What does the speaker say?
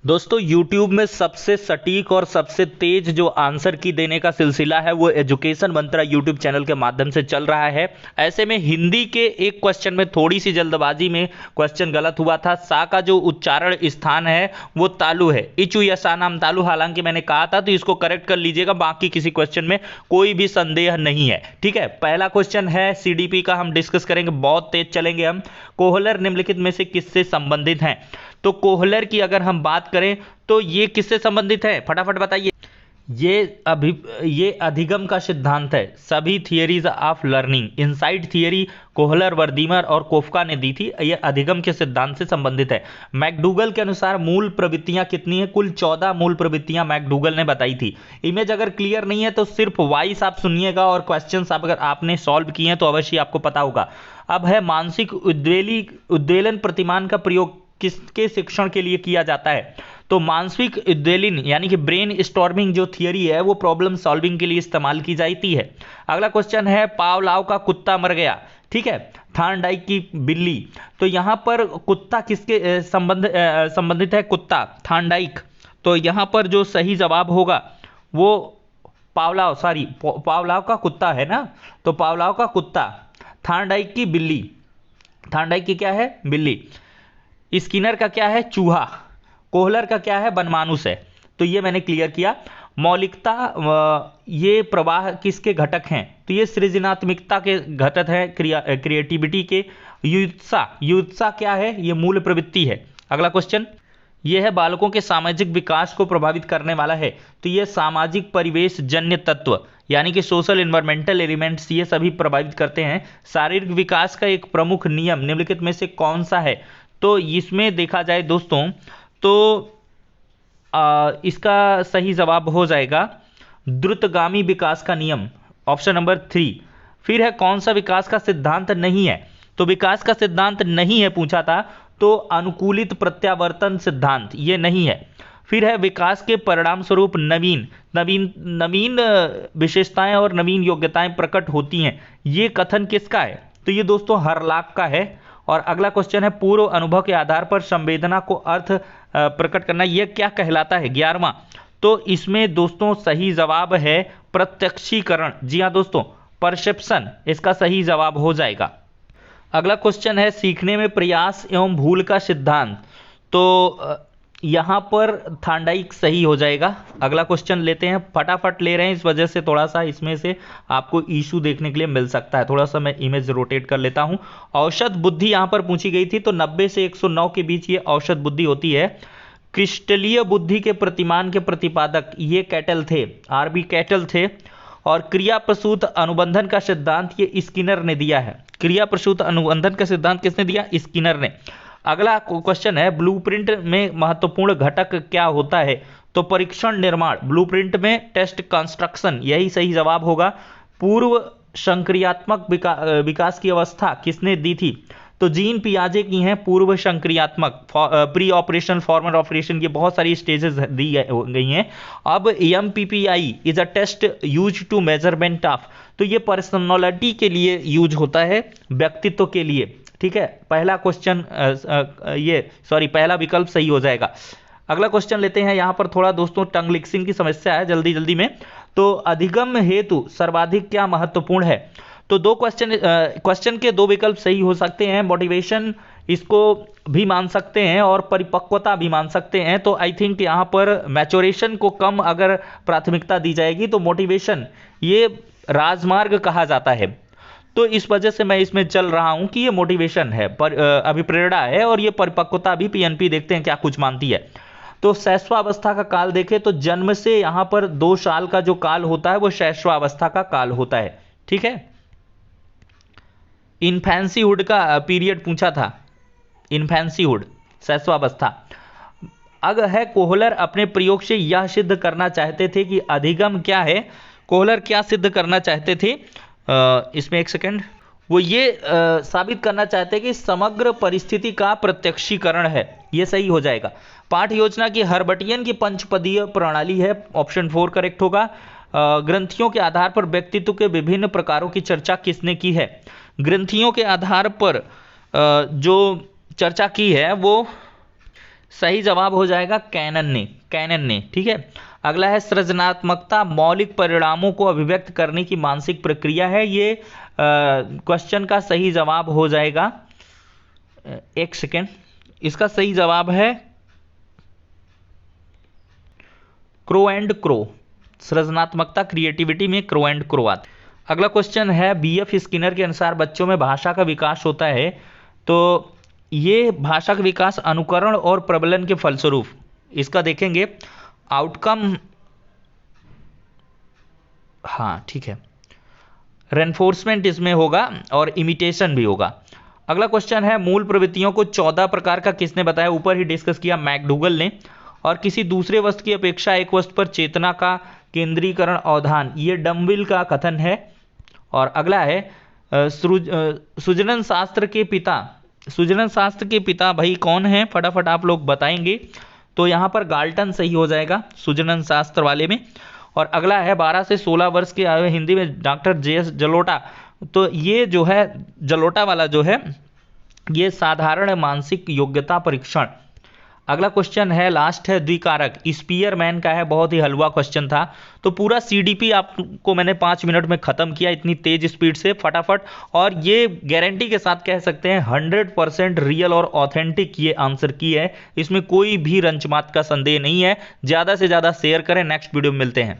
दोस्तों YouTube में सबसे सटीक और सबसे तेज जो आंसर की देने का सिलसिला है वो एजुकेशन मंत्रा YouTube चैनल के माध्यम से चल रहा है। ऐसे में हिंदी के एक क्वेश्चन में थोड़ी सी जल्दबाजी में क्वेश्चन गलत हुआ था। सा का जो उच्चारण स्थान है वो तालु है, इचु या सा नाम तालु, हालांकि मैंने कहा था तो इसको करेक्ट कर लीजिएगा। बाकी किसी क्वेश्चन में कोई भी संदेह नहीं है। ठीक है, पहला क्वेश्चन है CDP का, हम डिस्कस करेंगे, बहुत तेज चलेंगे हम। कोहलर निम्नलिखित में से किससे संबंधित हैं? तो कोहलर की अगर हम बात करें तो ये किससे संबंधित है, फटाफट बताइए। ये अधिगम का सिद्धांत है। सभी theories of learning, inside theory Kohler, वर्दीमर और कोफका ने दी थी। ये अधिगम के सिद्धांत से संबंधित है। मैकडूगल के अनुसार मूल प्रवृत्तियां कितनी है? कुल 14 मूल प्रवृत्तियां मैकडूगल ने बताई थी। इमेज अगर क्लियर नहीं है तो सिर्फ वॉइस आप सुनिएगा और क्वेश्चंस आप अगर आपने सॉल्व किए हैं तो अवश्य आपको पता होगा। अब है मानसिक उद्वेलन प्रतिमान का प्रयोग किसके शिक्षण के लिए किया जाता है? तो मानसिक उद्वेलन यानी कि ब्रेन स्टॉर्मिंग जो थियरी है वो प्रॉब्लम सॉल्विंग के लिए इस्तेमाल की जाती है। अगला क्वेश्चन है पावलाव का कुत्ता मर गया, ठीक है, थार्नडाइक की बिल्ली। तो यहां पर कुत्ता किसके संबंधित है? कुत्ता, थार्नडाइक। तो यहां पर जो सही जवाब होगा वो पावलाव का कुत्ता है ना। तो पावलाव का कुत्ता, थार्नडाइक की बिल्ली। थार्नडाइक की क्या है? बिल्ली। स्किनर का क्या है? चूहा। कोहलर का क्या है? बनमानुस है। तो ये मैंने क्लियर किया। मौलिकता, ये प्रवाह किसके घटक हैं? तो ये सृजनात्मकता के घटक हैं, क्रिएटिविटी के। युत्सा क्या है? ये मूल प्रवृत्ति है। अगला क्वेश्चन, यह है बालकों के सामाजिक विकास को प्रभावित करने वाला है। तो ये सामाजिक परिवेश जन्य तत्व यानी कि सोशल एनवायरमेंटल एलिमेंट्स ये सभी प्रभावित करते हैं। शारीरिक विकास का एक प्रमुख नियम निम्नलिखित में से कौन सा है? तो इसमें देखा जाए दोस्तों तो इसका सही जवाब हो जाएगा द्रुतगामी विकास का नियम, ऑप्शन नंबर 3। फिर है कौन सा विकास का सिद्धांत नहीं है? तो विकास का सिद्धांत नहीं है पूछा था तो अनुकूलित प्रत्यावर्तन सिद्धांत ये नहीं है। फिर है विकास के परिणाम स्वरूप नवीन विशेषताएं और नवीन योग्यताएं प्रकट होती हैं, ये कथन किसका है? तो ये दोस्तों हरलाक का है। और अगला क्वेश्चन है पूर्व अनुभव के आधार पर संवेदना को अर्थ प्रकट करना, यह क्या कहलाता है? 11वां। तो इसमें दोस्तों सही जवाब है प्रत्यक्षीकरण। जी हाँ दोस्तों, परसेप्शन इसका सही जवाब हो जाएगा। अगला क्वेश्चन है सीखने में प्रयास एवं भूल का सिद्धांत। तो यहां पर थार्नडाइक सही हो जाएगा। अगला क्वेश्चन लेते हैं, फटाफट ले रहे हैं इस वजह से थोड़ा सा इसमें से आपको इशू देखने के लिए मिल सकता है। थोड़ा सा मैं इमेज रोटेट कर लेता हूं। औसत बुद्धि यहां पर पूछी गई थी तो 90 से 109 के बीच ये औसत बुद्धि होती है। क्रिस्टलीय बुद्धि के प्रतिमान के प्रतिपादक ये कैटल थे, RB कैटल थे। और क्रिया प्रसूत अनुबंधन का सिद्धांत ये स्किनर ने दिया है। क्रिया प्रसूत अनुबंधन का सिद्धांत किसने दिया? स्किनर ने। अगला क्वेश्चन है ब्लूप्रिंट में महत्वपूर्ण घटक क्या होता है? तो परीक्षण निर्माण, ब्लूप्रिंट में टेस्ट कंस्ट्रक्शन यही सही जवाब होगा। पूर्व संक्रियात्मक विकास की अवस्था किसने दी थी? तो जीन पियाजे की हैं पूर्व संक्रियात्मक, प्री ऑपरेशन, फॉर्मर ऑपरेशन, ये बहुत सारी स्टेजेस दी गई हैं। अब MPPI is a test use to measurement of, तो ये पर्सनालिटी के लिए यूज होता है, व्यक्तित्व के लिए। ठीक है, पहला क्वेश्चन पहला विकल्प सही हो जाएगा। अगला क्वेश्चन लेते हैं। यहां पर थोड़ा दोस्तों टंग लिक्सिंग की समस्या है, जल्दी जल्दी में। तो अधिगम हेतु सर्वाधिक क्या महत्वपूर्ण है? तो क्वेश्चन के दो विकल्प सही हो सकते हैं। मोटिवेशन इसको भी मान सकते हैं और परिपक्वता भी मान सकते हैं। तो आई थिंक यहां पर मैच्योरेशन को कम अगर प्राथमिकता दी जाएगी तो मोटिवेशन ये राजमार्ग कहा जाता है। तो इस वजह से मैं इसमें चल रहा हूं कि ये मोटिवेशन है, पर अभिप्रेरणा है। और ये परिपक्वता भी PNP देखते हैं क्या कुछ मानती है। तो शैशवावस्था का काल देखें तो जन्म से यहां पर 2 साल का जो काल होता है वो शैशवावस्था का काल होता है। ठीक है, इन्फेंसीहुड का पीरियड पूछा था, इन्फेंसीहुड, शैशवावस्था। अब है कोहलर अपने प्रयोग से यह सिद्ध करना चाहते थे कि अधिगम क्या है? कोहलर क्या सिद्ध करना चाहते थे? इसमें एक सेकंड, वो ये साबित करना चाहते हैं कि समग्र परिस्थिति का प्रत्यक्षीकरण है, ये सही हो जाएगा। पाठ योजना की हर्बटियन की पंचपदीय प्रणाली है, ऑप्शन 4 करेक्ट होगा। ग्रंथियों के आधार पर व्यक्तित्व के विभिन्न प्रकारों की चर्चा किसने की है? ग्रंथियों के आधार पर जो चर्चा की है वो सही जवाब हो जाएगा कैनन ने। ठीक है, अगला है सृजनात्मकता मौलिक परिणामों को अभिव्यक्त करने की मानसिक प्रक्रिया है। ये क्वेश्चन का सही जवाब हो जाएगा, एक सेकेंड, इसका सही जवाब है क्रो एंड क्रो। सृजनात्मकता क्रिएटिविटी में क्रो एंड क्रो आता है। अगला क्वेश्चन है बीएफ स्किनर के अनुसार बच्चों में भाषा का विकास होता है, तो ये भाषा का विकास अनुकरण और प्रबलन के फलस्वरूप, इसका देखेंगे आउटकम, हाँ ठीक है, रेनफोर्समेंट इसमें होगा और इमिटेशन भी होगा। अगला क्वेश्चन है मूल प्रवृत्तियों को 14 प्रकार का किसने बताया? ऊपर ही डिस्कस किया मैकडूगल ने। और किसी दूसरे वस्तु की अपेक्षा एक वस्तु पर चेतना का केंद्रीकरण अवधान, ये डम्बिल का कथन है। और अगला है सुजनन शास्त्र के पिता भाई कौन है, फटाफट आप लोग बताएंगे। तो यहाँ पर गाल्टन सही हो जाएगा सुजनन शास्त्र वाले में। और अगला है 12 से 16 वर्ष के आयु हिंदी में डॉक्टर जे.एस. जलोटा। तो ये जो है जलोटा वाला जो है ये साधारण मानसिक योग्यता परीक्षण। अगला क्वेश्चन है लास्ट है द्विकारक, स्पीयरमैन का है, बहुत ही हलवा क्वेश्चन था। तो पूरा सीडीपी आपको मैंने 5 मिनट में खत्म किया, इतनी तेज स्पीड से फटाफट। और ये गारंटी के साथ कह सकते हैं 100% रियल और ऑथेंटिक ये आंसर की है, इसमें कोई भी रंचमात का संदेह नहीं है। ज़्यादा से ज़्यादा शेयर करें। नेक्स्ट वीडियो में मिलते हैं।